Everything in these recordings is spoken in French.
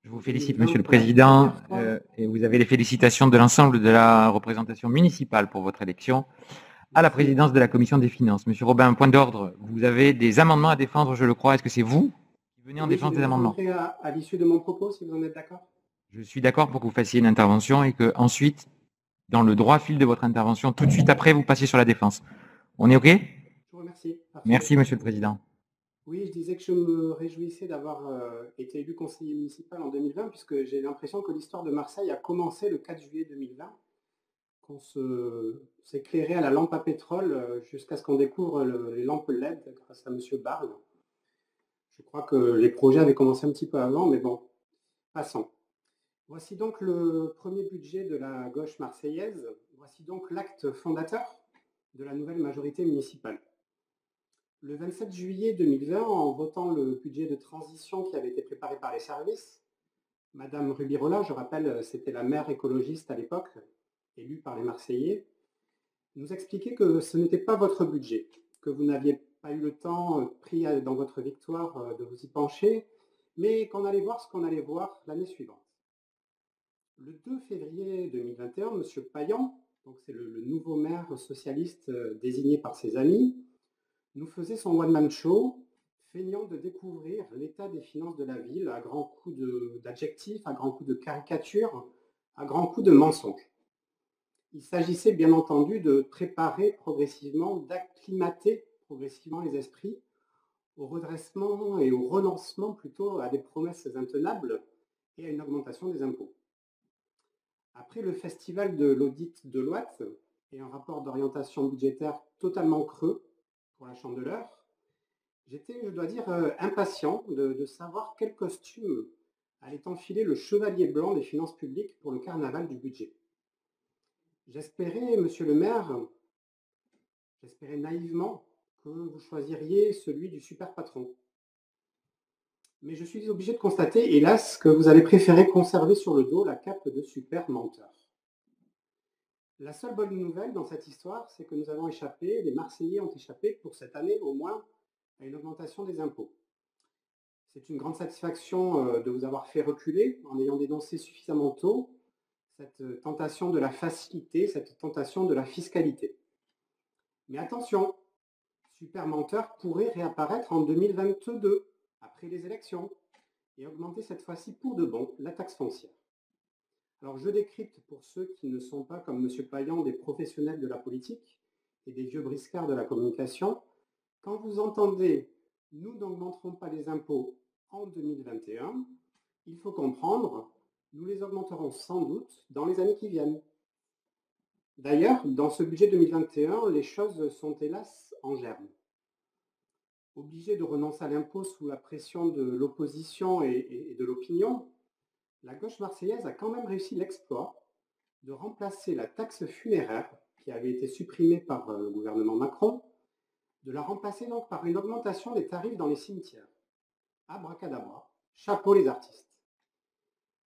Je vous félicite, Monsieur le Président, et vous avez les félicitations de l'ensemble de la représentation municipale pour votre élection à la présidence de la Commission des Finances. Monsieur Robin, un point d'ordre. Vous avez des amendements à défendre, je le crois. Est-ce que c'est vous qui venez en défense des amendements? À l'issue de mon propos, si vous en êtes d'accord. Je suis d'accord pour que vous fassiez une intervention et que ensuite, dans le droit fil de votre intervention, tout de suite après, vous passiez sur la défense. On est OK? Je vous remercie. Parfait. Merci, Monsieur le Président. Oui, je disais que je me réjouissais d'avoir été élu conseiller municipal en 2020, puisque j'ai l'impression que l'histoire de Marseille a commencé le 4 juillet 2020, qu'on s'éclairait à la lampe à pétrole jusqu'à ce qu'on découvre les lampes LED grâce à M. Barle. Je crois que les projets avaient commencé un petit peu avant, mais bon, passons. Voici donc le premier budget de la gauche marseillaise. Voici donc l'acte fondateur de la nouvelle majorité municipale. Le 27 juillet 2020, en votant le budget de transition qui avait été préparé par les services, Madame Rubirola, je rappelle, c'était la maire écologiste à l'époque, élue par les Marseillais, nous expliquait que ce n'était pas votre budget, que vous n'aviez pas eu le temps pris dans votre victoire de vous y pencher, mais qu'on allait voir ce qu'on allait voir l'année suivante. Le 2 février 2021, M. Payan, donc c'est le nouveau maire socialiste désigné par ses amis, nous faisait son one-man show, feignant de découvrir l'état des finances de la ville à grands coups d'adjectifs, à grands coups de caricatures, à grands coups de mensonges. Il s'agissait bien entendu de préparer progressivement, d'acclimater progressivement les esprits au redressement et au renoncement plutôt à des promesses intenables et à une augmentation des impôts. Après le festival de l'audit Deloitte et un rapport d'orientation budgétaire totalement creux pour la Chandeleur, j'étais, je dois dire, impatient de savoir quel costume allait enfiler le chevalier blanc des finances publiques pour le carnaval du budget. J'espérais, monsieur le maire, j'espérais naïvement que vous choisiriez celui du super patron. Mais je suis obligé de constater, hélas, que vous avez préféré conserver sur le dos la cape de super menteur. La seule bonne nouvelle dans cette histoire, c'est que nous avons échappé, les Marseillais ont échappé pour cette année au moins, à une augmentation des impôts. C'est une grande satisfaction de vous avoir fait reculer en ayant dénoncé suffisamment tôt cette tentation de la facilité, cette tentation de la fiscalité. Mais attention, super menteur pourrait réapparaître en 2022, après les élections, et augmenter cette fois-ci pour de bon la taxe foncière. Alors je décrypte pour ceux qui ne sont pas, comme M. Payan, des professionnels de la politique et des vieux briscards de la communication. Quand vous entendez « nous n'augmenterons pas les impôts en 2021 », il faut comprendre « nous les augmenterons sans doute dans les années qui viennent ». D'ailleurs, dans ce budget 2021, les choses sont hélas en germe. Obligé de renoncer à l'impôt sous la pression de l'opposition et de l'opinion, la gauche marseillaise a quand même réussi l'exploit de remplacer la taxe funéraire, qui avait été supprimée par le gouvernement Macron, de la remplacer donc par une augmentation des tarifs dans les cimetières. Abracadabra, chapeau les artistes.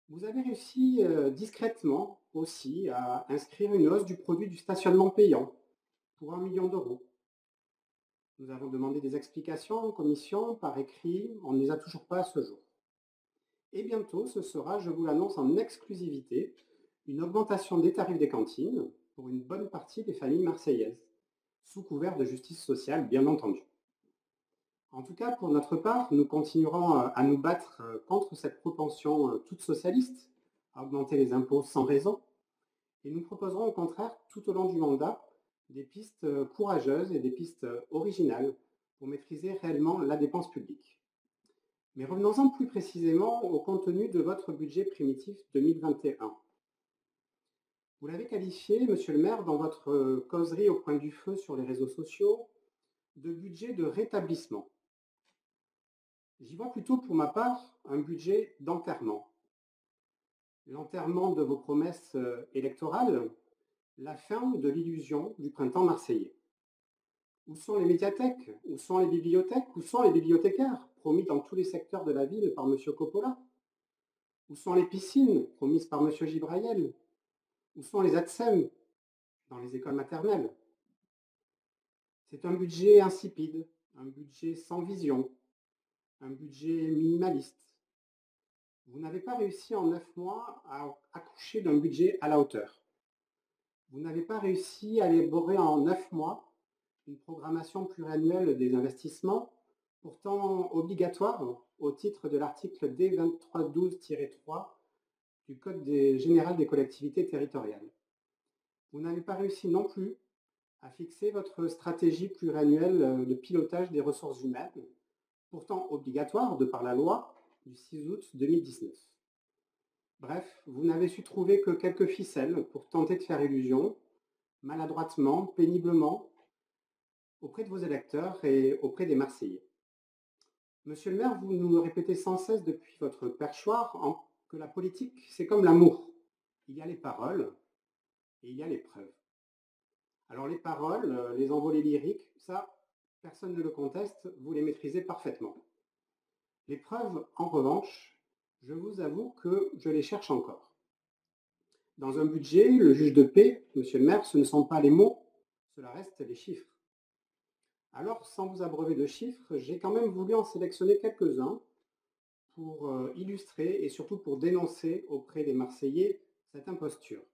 Vous avez réussi discrètement aussi à inscrire une hausse du produit du stationnement payant pour 1 million d'euros. Nous avons demandé des explications en commission, par écrit, on ne les a toujours pas à ce jour. Et bientôt, ce sera, je vous l'annonce en exclusivité, une augmentation des tarifs des cantines pour une bonne partie des familles marseillaises, sous couvert de justice sociale, bien entendu. En tout cas, pour notre part, nous continuerons à nous battre contre cette propension toute socialiste à augmenter les impôts sans raison, et nous proposerons au contraire, tout au long du mandat, des pistes courageuses et des pistes originales pour maîtriser réellement la dépense publique. Mais revenons-en plus précisément au contenu de votre budget primitif 2021. Vous l'avez qualifié, monsieur le maire, dans votre causerie au coin du feu sur les réseaux sociaux, de budget de rétablissement. J'y vois plutôt pour ma part un budget d'enterrement. L'enterrement de vos promesses électorales, la fin de l'illusion du printemps marseillais. Où sont les médiathèques? Où sont les bibliothèques? Où sont les bibliothécaires, promis dans tous les secteurs de la ville par M. Coppola? Où sont les piscines, promises par M. Gibraïel? Où sont les ATSEM dans les écoles maternelles? C'est un budget insipide, un budget sans vision, un budget minimaliste. Vous Vous n'avez pas réussi en 9 mois à accoucher d'un budget à la hauteur. Vous n'avez pas réussi à élaborer en 9 mois une programmation pluriannuelle des investissements, pourtant obligatoire au titre de l'article D2312-3 du Code général des collectivités territoriales. Vous n'avez pas réussi non plus à fixer votre stratégie pluriannuelle de pilotage des ressources humaines, pourtant obligatoire de par la loi du 6 août 2019. Bref, vous n'avez su trouver que quelques ficelles pour tenter de faire illusion, maladroitement, péniblement, auprès de vos électeurs et auprès des Marseillais. Monsieur le maire, vous nous répétez sans cesse depuis votre perchoir que la politique, c'est comme l'amour. Il y a les paroles et il y a les preuves. Alors les paroles, les envolées lyriques, ça, personne ne le conteste, vous les maîtrisez parfaitement. Les preuves, en revanche, je vous avoue que je les cherche encore. Dans un budget, le juge de paix, monsieur le maire, ce ne sont pas les mots, cela reste les chiffres. Alors, sans vous abreuver de chiffres, j'ai quand même voulu en sélectionner quelques-uns pour illustrer et surtout pour dénoncer auprès des Marseillais cette imposture.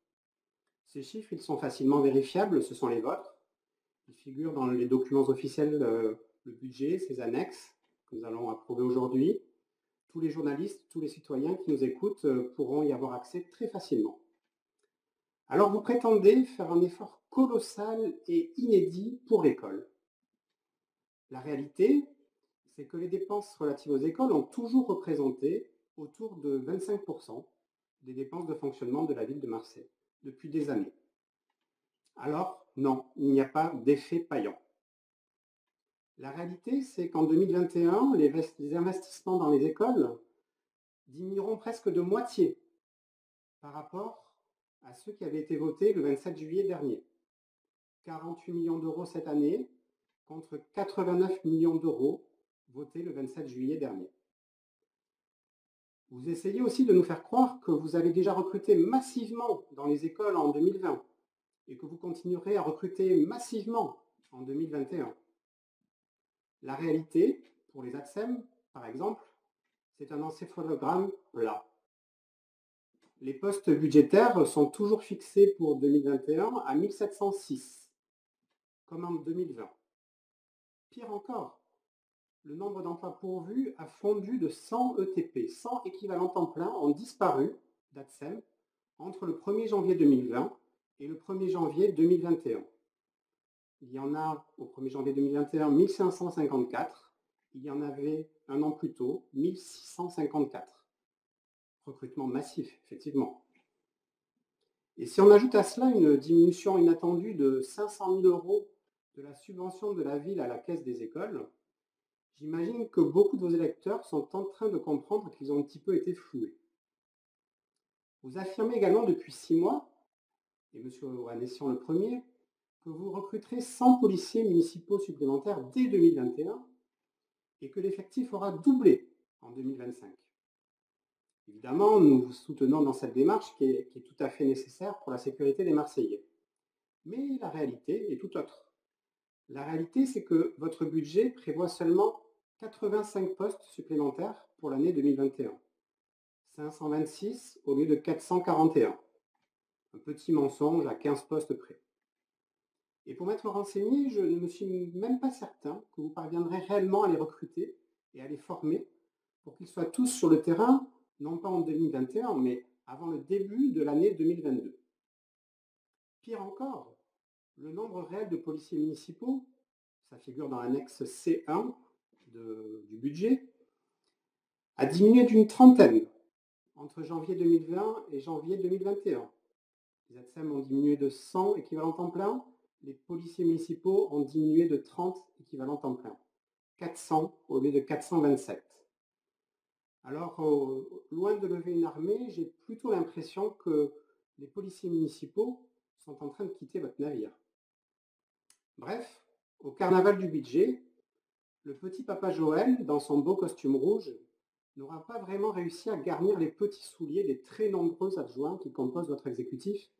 Ces chiffres, ils sont facilement vérifiables, ce sont les vôtres. Ils figurent dans les documents officiels, le budget, ses annexes, que nous allons approuver aujourd'hui. Tous les journalistes, tous les citoyens qui nous écoutent pourront y avoir accès très facilement. Alors vous prétendez faire un effort colossal et inédit pour l'école. La réalité, c'est que les dépenses relatives aux écoles ont toujours représenté autour de 25% des dépenses de fonctionnement de la ville de Marseille, depuis des années. Alors, non, il n'y a pas d'effet paillant. La réalité, c'est qu'en 2021, les investissements dans les écoles diminueront presque de moitié par rapport à ceux qui avaient été votés le 27 juillet dernier. 48 millions d'euros cette année contre 89 millions d'euros votés le 27 juillet dernier. Vous essayez aussi de nous faire croire que vous avez déjà recruté massivement dans les écoles en 2020 et que vous continuerez à recruter massivement en 2021. La réalité, pour les ATSEM, par exemple, c'est un encéphalogramme plat. Les postes budgétaires sont toujours fixés pour 2021 à 1706, comme en 2020. Pire encore, le nombre d'emplois pourvus a fondu de 100 ETP, 100 équivalents temps plein ont disparu d'ATSEM entre le 1er janvier 2020 et le 1er janvier 2021. Il y en a au 1er janvier 2021 1554, il y en avait un an plus tôt 1654. Recrutement massif, effectivement. Et si on ajoute à cela une diminution inattendue de 500 000 euros de la subvention de la ville à la caisse des écoles, j'imagine que beaucoup de vos électeurs sont en train de comprendre qu'ils ont un petit peu été floués. Vous affirmez également depuis 6 mois, et M. Oanessian le premier, que vous recruterez 100 policiers municipaux supplémentaires dès 2021 et que l'effectif aura doublé en 2025. Évidemment, nous vous soutenons dans cette démarche qui est tout à fait nécessaire pour la sécurité des Marseillais. Mais la réalité est tout autre. La réalité, c'est que votre budget prévoit seulement 85 postes supplémentaires pour l'année 2021. 526 au lieu de 441. Un petit mensonge à 15 postes près. Et pour m'être renseigné, je ne me suis même pas certain que vous parviendrez réellement à les recruter et à les former pour qu'ils soient tous sur le terrain, non pas en 2021, mais avant le début de l'année 2022. Pire encore, le nombre réel de policiers municipaux, ça figure dans l'annexe C1 du budget, a diminué d'une trentaine entre janvier 2020 et janvier 2021. Les ATSEM ont diminué de 100 équivalents temps plein, les policiers municipaux ont diminué de 30 équivalents temps plein. 400 au lieu de 427. Alors, loin de lever une armée, j'ai plutôt l'impression que les policiers municipaux sont en train de quitter votre navire. Bref, au carnaval du budget, le petit papa Joël, dans son beau costume rouge, n'aura pas vraiment réussi à garnir les petits souliers des très nombreux adjoints qui composent votre exécutif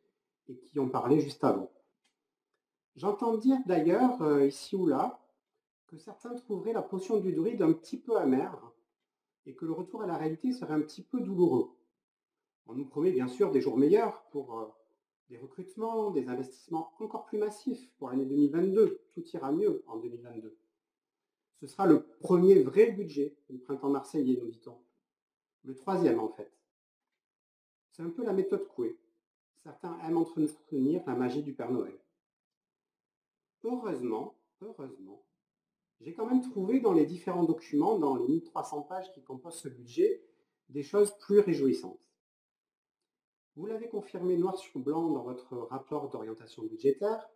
et qui ont parlé juste avant. J'entends dire d'ailleurs, ici ou là, que certains trouveraient la potion du druide un petit peu amère et que le retour à la réalité serait un petit peu douloureux. On nous promet bien sûr des jours meilleurs pour des recrutements, des investissements encore plus massifs pour l'année 2022. Tout ira mieux en 2022. Ce sera le premier vrai budget du printemps marseillais, nous dit-on. Le troisième, en fait. C'est un peu la méthode Coué. Certains aiment entretenir la magie du Père Noël. Heureusement, j'ai quand même trouvé dans les différents documents, dans les 1300 pages qui composent ce budget, des choses plus réjouissantes. Vous l'avez confirmé noir sur blanc dans votre rapport d'orientation budgétaire,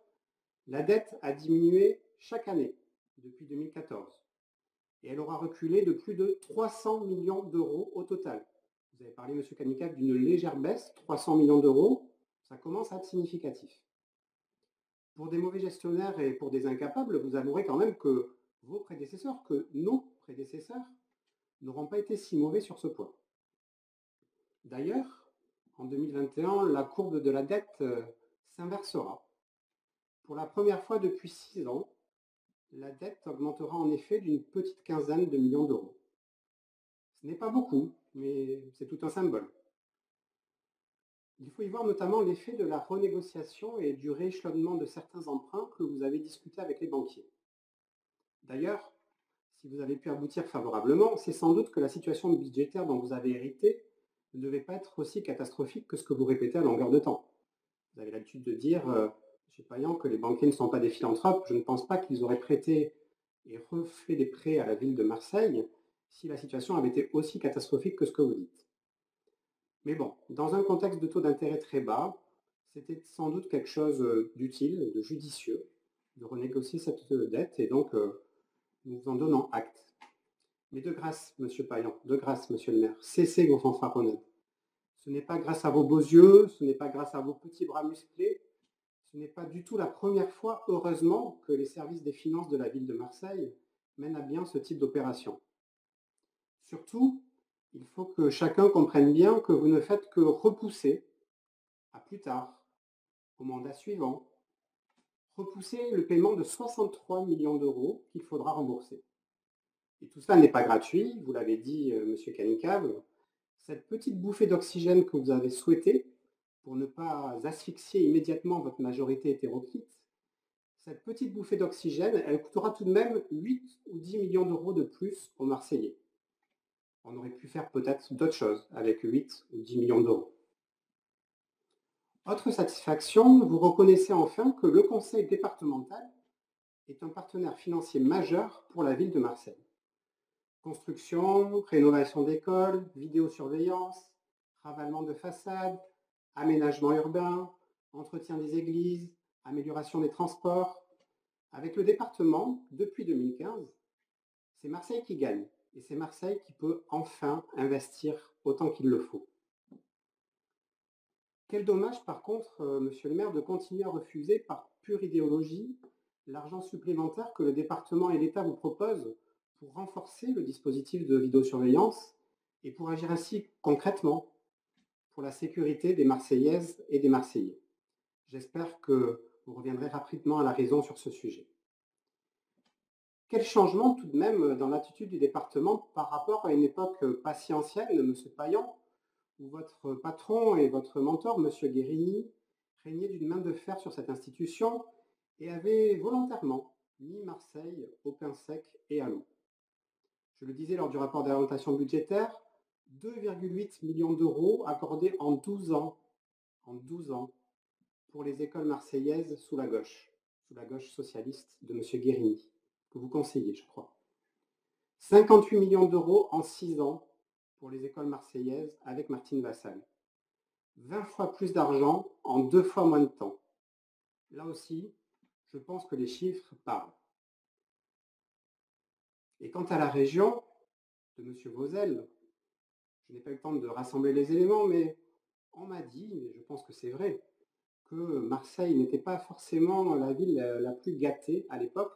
la dette a diminué chaque année depuis 2014 et elle aura reculé de plus de 300 millions d'euros au total. Vous avez parlé, M. Canicap, d'une légère baisse, 300 millions d'euros, ça commence à être significatif. Pour des mauvais gestionnaires et pour des incapables, vous avouerez quand même que vos prédécesseurs, que nos prédécesseurs, n'auront pas été si mauvais sur ce point. D'ailleurs, en 2021, la courbe de la dette s'inversera. Pour la première fois depuis 6 ans, la dette augmentera en effet d'une petite quinzaine de millions d'euros. Ce n'est pas beaucoup, mais c'est tout un symbole. Il faut y voir notamment l'effet de la renégociation et du rééchelonnement de certains emprunts que vous avez discutés avec les banquiers. D'ailleurs, si vous avez pu aboutir favorablement, c'est sans doute que la situation budgétaire dont vous avez hérité ne devait pas être aussi catastrophique que ce que vous répétez à longueur de temps. Vous avez l'habitude de dire, M. Payan, que les banquiers ne sont pas des philanthropes. Je ne pense pas qu'ils auraient prêté et refait des prêts à la ville de Marseille si la situation avait été aussi catastrophique que ce que vous dites. Mais bon, dans un contexte de taux d'intérêt très bas, c'était sans doute quelque chose d'utile, de judicieux, de renégocier cette dette, et donc nous vous en donnons acte. Mais de grâce, M. Payan, de grâce, Monsieur le maire, cessez vos fanfaronnades. Ce n'est pas grâce à vos beaux yeux, ce n'est pas grâce à vos petits bras musclés, ce n'est pas du tout la première fois, heureusement, que les services des finances de la ville de Marseille mènent à bien ce type d'opération. Surtout, il faut que chacun comprenne bien que vous ne faites que repousser à plus tard, au mandat suivant, repousser le paiement de 63 millions d'euros qu'il faudra rembourser. Et tout cela n'est pas gratuit, vous l'avez dit, Monsieur Canicable. Cette petite bouffée d'oxygène que vous avez souhaitée pour ne pas asphyxier immédiatement votre majorité hétéroclite, cette petite bouffée d'oxygène, elle coûtera tout de même 8 ou 10 millions d'euros de plus aux Marseillais. On aurait pu faire peut-être d'autres choses avec 8 ou 10 millions d'euros. Autre satisfaction, vous reconnaissez enfin que le conseil départemental est un partenaire financier majeur pour la ville de Marseille. Construction, rénovation d'écoles, vidéosurveillance, ravalement de façades, aménagement urbain, entretien des églises, amélioration des transports. Avec le département, depuis 2015, c'est Marseille qui gagne et c'est Marseille qui peut enfin investir autant qu'il le faut. Quel dommage par contre, Monsieur le maire, de continuer à refuser par pure idéologie l'argent supplémentaire que le département et l'État vous proposent pour renforcer le dispositif de vidéosurveillance et pour agir ainsi concrètement pour la sécurité des Marseillaises et des Marseillais. J'espère que vous reviendrez rapidement à la raison sur ce sujet. Quel changement tout de même dans l'attitude du département par rapport à une époque pas si ancienne, M. Payan, où votre patron et votre mentor, M. Guérini, régnaient d'une main de fer sur cette institution et avaient volontairement mis Marseille au pain sec et à l'eau. Je le disais lors du rapport d'orientation budgétaire, 2,8 millions d'euros accordés en 12 ans, pour les écoles marseillaises sous la gauche socialiste de M. Guérini, que vous conseillez, je crois. 58 millions d'euros en 6 ans pour les écoles marseillaises avec Martine Vassal. 20 fois plus d'argent en 2 fois moins de temps. Là aussi, je pense que les chiffres parlent. Et quant à la région de M. Vauzel, je n'ai pas eu le temps de rassembler les éléments, mais on m'a dit, et je pense que c'est vrai, que Marseille n'était pas forcément la ville la plus gâtée à l'époque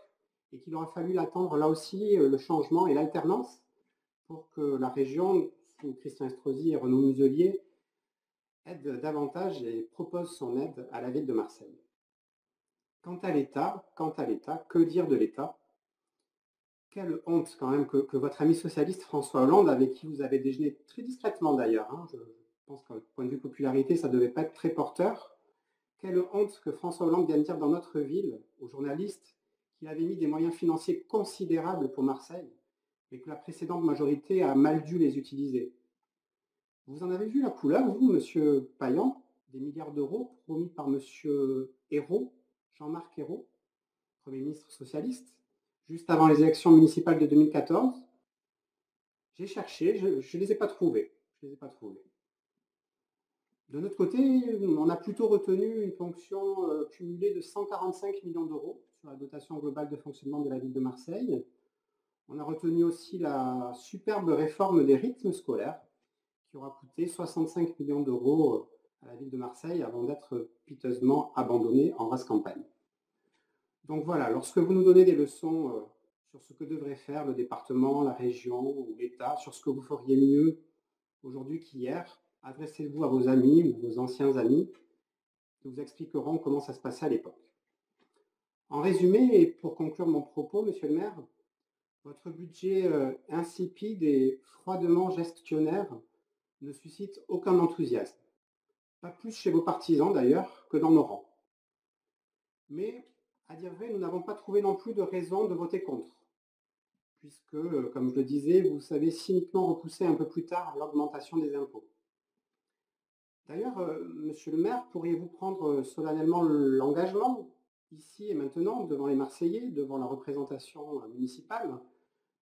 et qu'il aura fallu attendre là aussi le changement et l'alternance pour que la région, sous Christian Estrosi et Renaud Muselier, aide davantage et propose son aide à la ville de Marseille. Quant à l'État, que dire de l'État? Quelle honte quand même que votre ami socialiste François Hollande, avec qui vous avez déjeuné très discrètement d'ailleurs, hein, je pense qu'au point de vue popularité, ça ne devait pas être très porteur. Quelle honte que François Hollande vienne dire dans notre ville, aux journalistes, qu'il avait mis des moyens financiers considérables pour Marseille, mais que la précédente majorité a mal dû les utiliser. Vous en avez vu la couleur, vous, monsieur Payan, des milliards d'euros promis par monsieur Ayrault, Jean-Marc Ayrault, Premier ministre socialiste, juste avant les élections municipales de 2014. J'ai cherché, je ne les ai pas trouvés. Je les ai pas trouvés. De notre côté, on a plutôt retenu une ponction cumulée de 145 millions d'euros sur la dotation globale de fonctionnement de la ville de Marseille. On a retenu aussi la superbe réforme des rythmes scolaires qui aura coûté 65 millions d'euros à la ville de Marseille avant d'être piteusement abandonnée en rase campagne. Donc voilà, lorsque vous nous donnez des leçons sur ce que devrait faire le département, la région ou l'État, sur ce que vous feriez mieux aujourd'hui qu'hier, adressez-vous à vos amis ou vos anciens amis qui vous expliqueront comment ça se passait à l'époque. En résumé, et pour conclure mon propos, monsieur le maire, votre budget insipide et froidement gestionnaire ne suscite aucun enthousiasme. Pas plus chez vos partisans d'ailleurs que dans nos rangs. Mais, à dire vrai, nous n'avons pas trouvé non plus de raison de voter contre, puisque, comme je le disais, vous savez cyniquement repousser un peu plus tard l'augmentation des impôts. D'ailleurs, monsieur le maire, pourriez-vous prendre solennellement l'engagement, ici et maintenant, devant les Marseillais, devant la représentation municipale,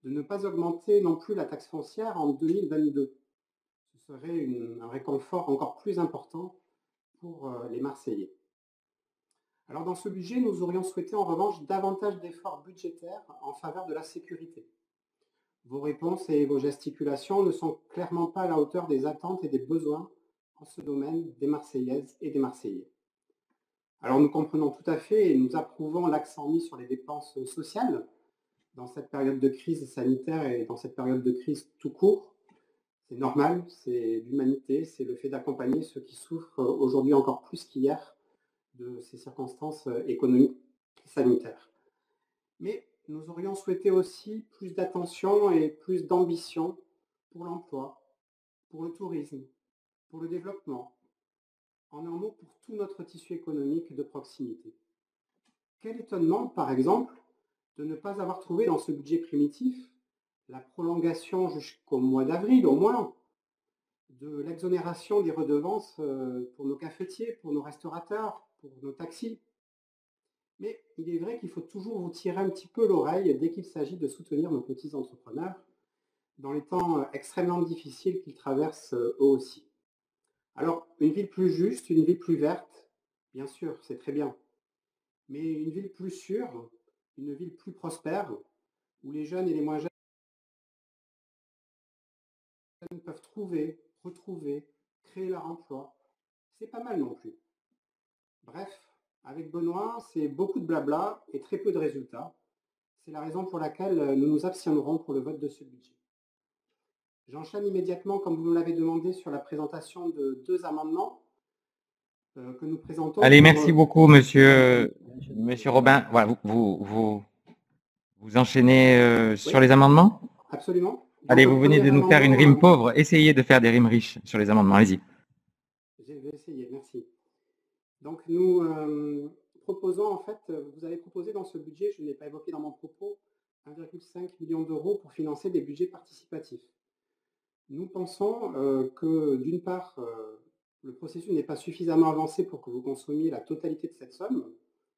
de ne pas augmenter non plus la taxe foncière en 2022. Ce serait un réconfort encore plus important pour les Marseillais. Alors dans ce budget, nous aurions souhaité en revanche davantage d'efforts budgétaires en faveur de la sécurité. Vos réponses et vos gesticulations ne sont clairement pas à la hauteur des attentes et des besoins en ce domaine des Marseillaises et des Marseillais. Alors nous comprenons tout à fait et nous approuvons l'accent mis sur les dépenses sociales dans cette période de crise sanitaire et dans cette période de crise tout court. C'est normal, c'est l'humanité, c'est le fait d'accompagner ceux qui souffrent aujourd'hui encore plus qu'hier de ces circonstances économiques et sanitaires. Mais nous aurions souhaité aussi plus d'attention et plus d'ambition pour l'emploi, pour le tourisme, pour le développement, en un mot pour tout notre tissu économique de proximité. Quel étonnement, par exemple, de ne pas avoir trouvé dans ce budget primitif la prolongation jusqu'au mois d'avril au moins de l'exonération des redevances pour nos cafetiers, pour nos restaurateurs, pour nos taxis. Mais il est vrai qu'il faut toujours vous tirer un petit peu l'oreille dès qu'il s'agit de soutenir nos petits entrepreneurs dans les temps extrêmement difficiles qu'ils traversent eux aussi. Alors, une ville plus juste, une ville plus verte, bien sûr, c'est très bien. Mais une ville plus sûre, une ville plus prospère, où les jeunes et les moins jeunes peuvent trouver, retrouver, créer leur emploi, c'est pas mal non plus. Bref, avec Benoît, c'est beaucoup de blabla et très peu de résultats. C'est la raison pour laquelle nous nous abstiendrons pour le vote de ce budget. J'enchaîne immédiatement, comme vous nous l'avez demandé, sur la présentation de 2 amendements que nous présentons. Allez, merci beaucoup, monsieur Robin. Voilà, vous enchaînez sur les amendements? Absolument. Donc, allez, vous venez de nous faire une rime pauvre. Essayez de faire des rimes riches sur les amendements. Allez-y. Je vais essayer, merci. Donc, nous proposons, en fait, vous avez proposé dans ce budget, je ne l'ai pas évoqué dans mon propos, 1,5 million d'euros pour financer des budgets participatifs. Nous pensons que, d'une part, le processus n'est pas suffisamment avancé pour que vous consommiez la totalité de cette somme.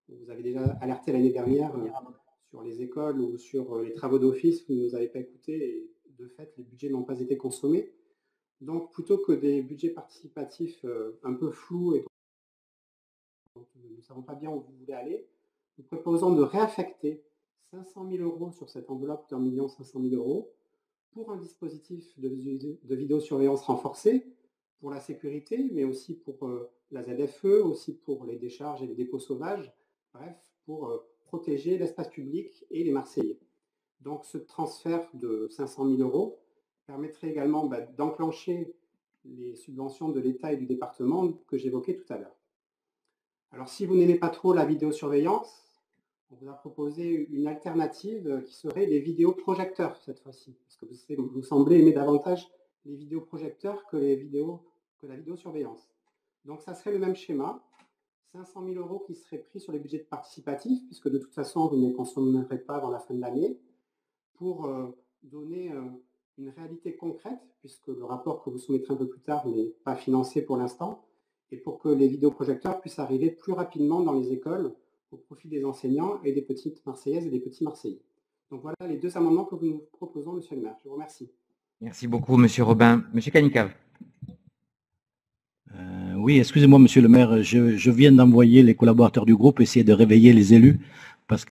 Vous avez déjà alerté l'année dernière sur les écoles ou sur les travaux d'office, vous ne nous avez pas écoutés et de fait, les budgets n'ont pas été consommés. Donc, plutôt que des budgets participatifs un peu flous et dont nous ne savons pas bien où vous voulez aller, nous proposons de réaffecter 500 000 euros sur cette enveloppe d'1 500 000 euros pour un dispositif de vidéosurveillance renforcée, pour la sécurité, mais aussi pour la ZFE, aussi pour les décharges et les dépôts sauvages, bref, pour protéger l'espace public et les Marseillais. Donc ce transfert de 500 000 euros permettrait également d'enclencher les subventions de l'État et du département que j'évoquais tout à l'heure. Alors si vous n'aimez pas trop la vidéosurveillance, On vous a proposé une alternative qui serait les vidéoprojecteurs cette fois-ci, parce que vous semblez aimer davantage les vidéoprojecteurs que la vidéosurveillance. Donc ça serait le même schéma, 500 000 € qui seraient pris sur les budgets participatifs, puisque de toute façon vous ne les consommerez pas avant la fin de l'année, pour donner une réalité concrète, puisque le rapport que vous soumettrez un peu plus tard n'est pas financé pour l'instant, et pour que les vidéoprojecteurs puissent arriver plus rapidement dans les écoles au profit des enseignants et des petites Marseillaises et des petits Marseillais. Donc voilà les 2 amendements que nous proposons, Monsieur le maire. Je vous remercie. Merci beaucoup, Monsieur Robin. Monsieur Canicave. Oui, excusez-moi, Monsieur le maire, je viens d'envoyer les collaborateurs du groupe essayer de réveiller les élus